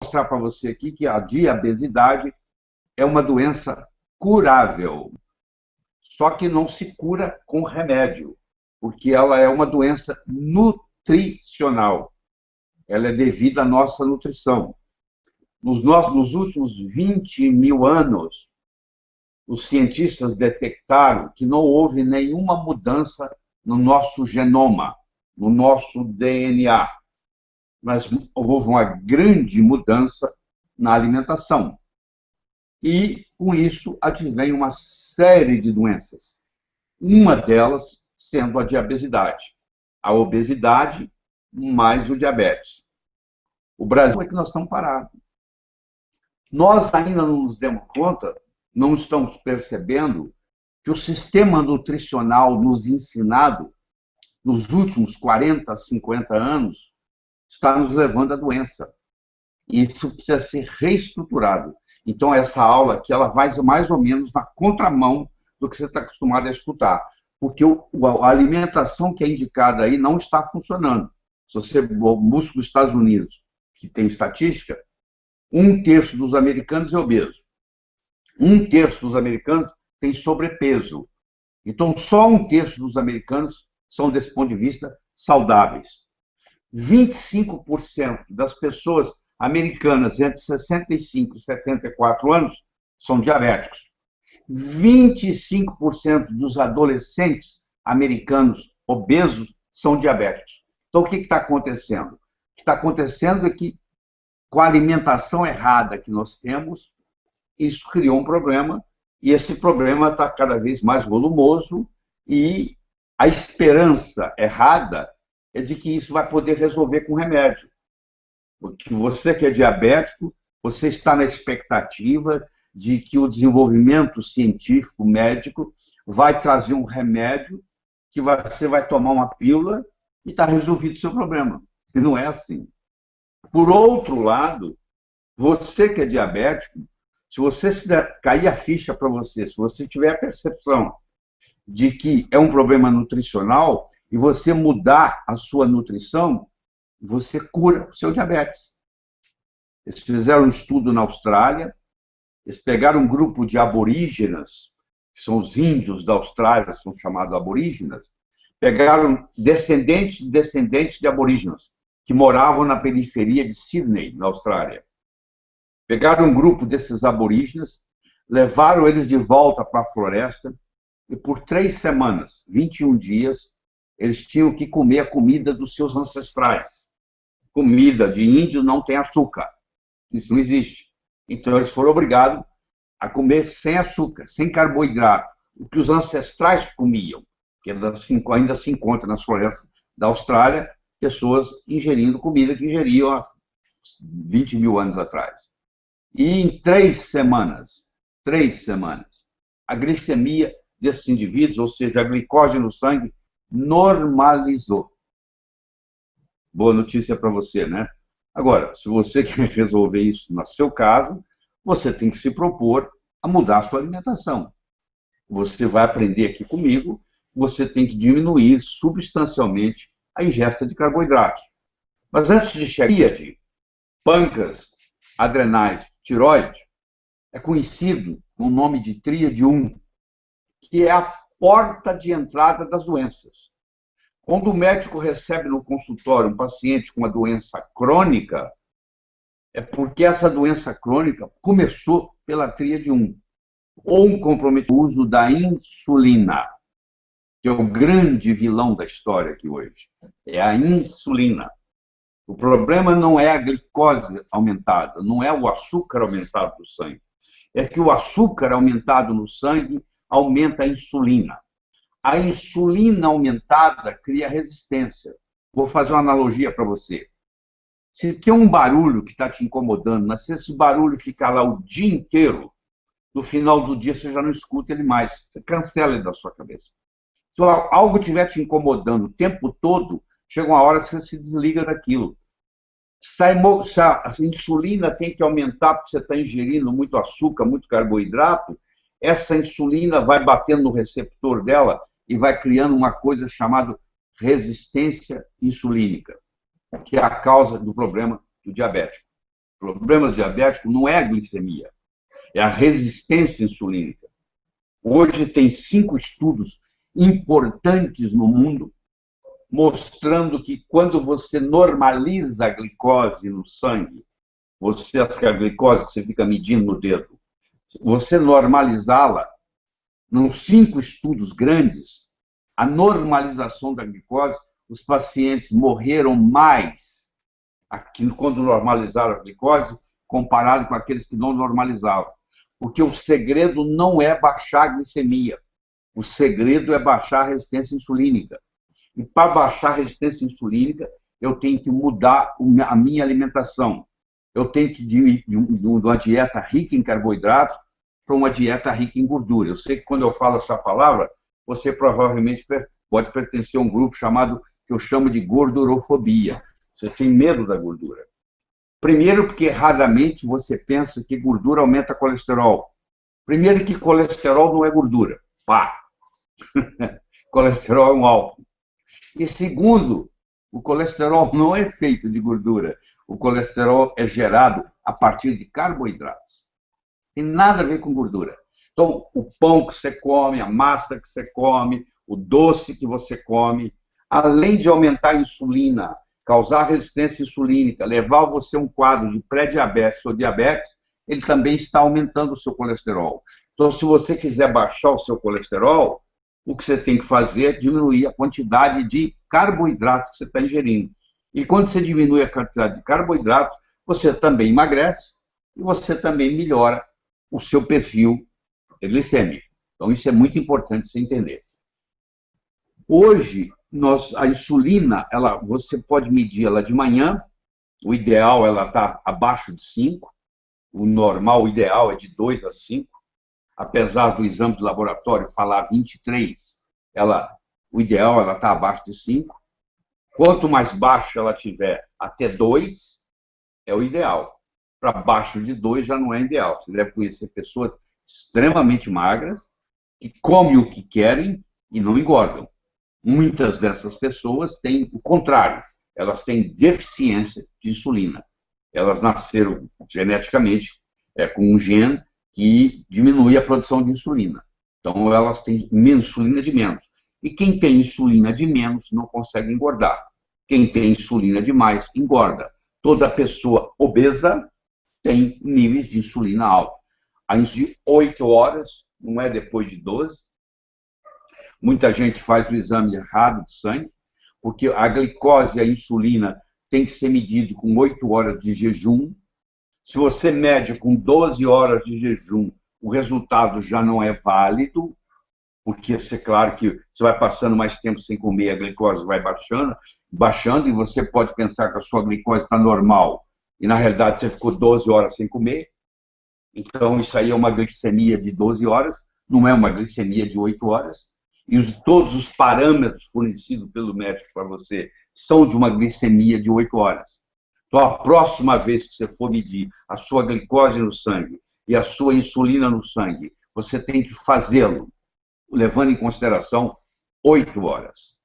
Mostrar para você aqui que a diabesidade é uma doença curável, só que não se cura com remédio, porque ela é uma doença nutricional. Ela é devida à nossa nutrição. Nos últimos 20 mil anos, os cientistas detectaram que não houve nenhuma mudança no nosso genoma, no nosso DNA, mas houve uma grande mudança na alimentação. E, com isso, advém uma série de doenças. Uma delas sendo a diabesidade, a obesidade mais o diabetes. O Brasil é que nós estamos parados. Nós ainda não nos demos conta, não estamos percebendo que o sistema nutricional nos ensinado nos últimos 40, 50 anos está nos levando à doença. E isso precisa ser reestruturado. Então, essa aula aqui, ela vai mais ou menos na contramão do que você está acostumado a escutar. Porque a alimentação que é indicada aí não está funcionando. Se você busca os Estados Unidos, que tem estatística, 1/3 dos americanos é obeso. 1/3 dos americanos tem sobrepeso. Então, só 1/3 dos americanos são, desse ponto de vista, saudáveis. 25% das pessoas americanas entre 65 e 74 anos são diabéticos. 25% dos adolescentes americanos obesos são diabéticos. Então, o que está acontecendo? O que está acontecendo é que, com a alimentação errada que nós temos, isso criou um problema, e esse problema está cada vez mais volumoso, e a esperança errada é de que isso vai poder resolver com remédio. Porque você que é diabético, você está na expectativa de que o desenvolvimento científico, médico, vai trazer um remédio que você vai tomar uma pílula e está resolvido o seu problema. E não é assim. Por outro lado, você que é diabético, se você cair a ficha para você, se você tiver a percepção de que é um problema nutricional e você mudar a sua nutrição, você cura o seu diabetes. Eles fizeram um estudo na Austrália, eles pegaram um grupo de aborígenas, que são os índios da Austrália, são chamados aborígenas, pegaram descendentes de aborígenas, que moravam na periferia de Sydney, na Austrália. Pegaram um grupo desses aborígenas, levaram eles de volta para a floresta, e por 3 semanas, 21 dias, eles tinham que comer a comida dos seus ancestrais. Comida de índio não tem açúcar. Isso não existe. Então, eles foram obrigados a comer sem açúcar, sem carboidrato, o que os ancestrais comiam, que ainda se encontra nas florestas da Austrália, pessoas ingerindo comida que ingeriam há 20 mil anos atrás. E em 3 semanas, a glicemia desses indivíduos, ou seja, a glicose no sangue, normalizou. Boa notícia para você, né? Agora, se você quer resolver isso no seu caso, você tem que se propor a mudar a sua alimentação. Você vai aprender aqui comigo, você tem que diminuir substancialmente a ingesta de carboidratos. Mas antes de chegar de pâncreas, adrenais, tireoide, é conhecido com o nome de tríade 1, que é a porta de entrada das doenças. Quando o médico recebe no consultório um paciente com uma doença crônica, é porque essa doença crônica começou pela tríade 1, ou um comprometimento no uso da insulina, que é o grande vilão da história aqui hoje. É a insulina. O problema não é a glicose aumentada, não é o açúcar aumentado no sangue. É que o açúcar aumentado no sangue aumenta a insulina. A insulina aumentada cria resistência. Vou fazer uma analogia para você. Se tem um barulho que está te incomodando, mas se esse barulho ficar lá o dia inteiro, no final do dia você já não escuta ele mais. Você cancela ele da sua cabeça. Se algo estiver te incomodando o tempo todo, chega uma hora que você se desliga daquilo. Se a insulina tem que aumentar porque você está ingerindo muito açúcar, muito carboidrato, essa insulina vai batendo no receptor dela e vai criando uma coisa chamada resistência insulínica, que é a causa do problema do diabético. O problema diabético não é a glicemia, é a resistência insulínica. Hoje tem 5 estudos importantes no mundo mostrando que quando você normaliza a glicose no sangue, a glicose que você fica medindo no dedo, você normalizá-la, nos 5 estudos grandes, a normalização da glicose, os pacientes morreram mais quando normalizaram a glicose, comparado com aqueles que não normalizavam. Porque o segredo não é baixar a glicemia, o segredo é baixar a resistência insulínica. E para baixar a resistência insulínica, eu tenho que mudar a minha alimentação. Eu tenho que ir de uma dieta rica em carboidratos para uma dieta rica em gordura. Eu sei que quando eu falo essa palavra, você provavelmente pode pertencer a um grupo chamado, que eu chamo de gordurofobia. Você tem medo da gordura. Primeiro, porque erradamente você pensa que gordura aumenta colesterol. Primeiro, que colesterol não é gordura. Pá! Colesterol é um álcool. E segundo, o colesterol não é feito de gordura. O colesterol é gerado a partir de carboidratos. Tem nada a ver com gordura. Então, o pão que você come, a massa que você come, o doce que você come, além de aumentar a insulina, causar resistência insulínica, levar você a um quadro de pré-diabetes ou diabetes, ele também está aumentando o seu colesterol. Então, se você quiser baixar o seu colesterol, o que você tem que fazer é diminuir a quantidade de carboidrato que você está ingerindo. E quando você diminui a quantidade de carboidrato, você também emagrece e você também melhora o seu perfil glicêmico. Então, isso é muito importante você entender. Hoje, a insulina, você pode medir ela de manhã, o ideal ela está abaixo de 5, o normal, o ideal é de 2 a 5, apesar do exame de laboratório falar 23, o ideal ela está abaixo de 5. Quanto mais baixa ela tiver, até 2, é o ideal. Para baixo de 2 já não é ideal. Você deve conhecer pessoas extremamente magras, que comem o que querem e não engordam. Muitas dessas pessoas têm o contrário, elas têm deficiência de insulina. Elas nasceram geneticamente com um gene que diminui a produção de insulina. Então, elas têm insulina de menos. E quem tem insulina de menos não consegue engordar. Quem tem insulina de mais, engorda. Toda pessoa obesa tem níveis de insulina alta. A insulina de 8 horas, não é depois de 12. Muita gente faz o exame errado de sangue, porque a glicose e a insulina tem que ser medido com 8 horas de jejum. Se você mede com 12 horas de jejum, o resultado já não é válido, porque é claro que você vai passando mais tempo sem comer, a glicose vai baixando, e você pode pensar que a sua glicose está normal, e na realidade você ficou 12 horas sem comer. Então isso aí é uma glicemia de 12 horas, não é uma glicemia de 8 horas. E todos os parâmetros fornecidos pelo médico para você são de uma glicemia de 8 horas. Então, a próxima vez que você for medir a sua glicose no sangue e a sua insulina no sangue, você tem que fazê-lo, levando em consideração 8 horas.